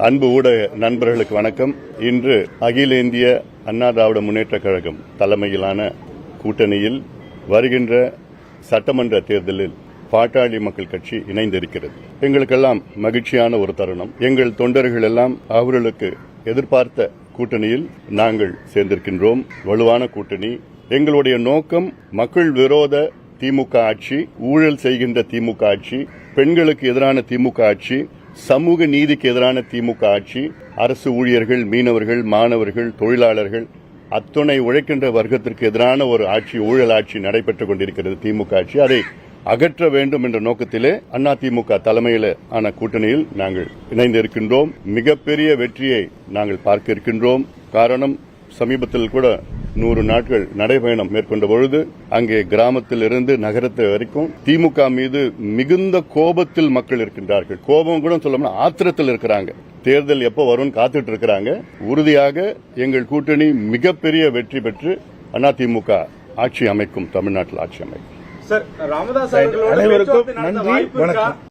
அன்பு ஊடக நண்பர்களுக்கு வணக்கம். இன்று அகில இந்திய அண்ணா திராவிட முன்னேற்றக் கழகம் தலைமையிலான கூட்டணியில் வருகின்ற சட்டமன்ற தேர்தலில் பாட்டாளி மக்கள் கட்சி இணைந்திருக்கிறது. எங்களுக்கெல்லாம் மகிழ்ச்சியான ஒரு தருணம். எங்கள் தொண்டர்கள் எல்லாம் அவர்களுக்கு எதிர்பார்த்த கூட்டணியில் நாங்கள் சேர்ந்திருக்கின்றோம். வலுவான கூட்டணி. எங்களுடைய நோக்கம் மக்கள் விரோத திமுக ஆட்சி, ஊழல் செய்கின்ற திமுக ஆட்சி, பெண்களுக்கு எதிரான திமுக ஆட்சி, சமூக நீதிக்கு எதிரான திமுக ஆட்சி, அரசு ஊழியர்கள், மீனவர்கள், மாணவர்கள், தொழிலாளர்கள், அத்துணை உழைக்கின்ற வர்க்கத்திற்கு எதிரான ஒரு ஆட்சி, ஊழல் ஆட்சி நடைபெற்றுக் கொண்டிருக்கிறது திமுக ஆட்சி. அதை அகற்ற வேண்டும் என்ற நோக்கத்திலே அதிமுக தலைமையில் ஆன கூட்டணியில் நாங்கள் இணைந்திருக்கின்றோம். மிகப்பெரிய வெற்றியை நாங்கள் பார்க்க இருக்கின்றோம். காரணம், சமீபத்தில் கூட 100 நாட்கள் நடைபயணம் மேற்கொண்ட பொழுது அங்கே கிராமத்தில் இருந்து நகரத்து வரைக்கும் திமுக மீது மிகுந்த கோபத்தில் மக்கள் இருக்கின்றார்கள். கோபம் கூட சொல்லணும், ஆத்திரத்தில் இருக்கிறாங்க. தேர்தல் எப்போ வரும்னு காத்துட்டு இருக்கிறாங்க. உறுதியாக எங்கள் கூட்டணி மிகப்பெரிய வெற்றி பெற்று அதிமுக ஆட்சி அமைக்கும், தமிழ்நாட்டில் ஆட்சி அமைக்கும். சார், ராமதாஸ் அவர்களோட அனைவருக்கும் நன்றி, வணக்கம்.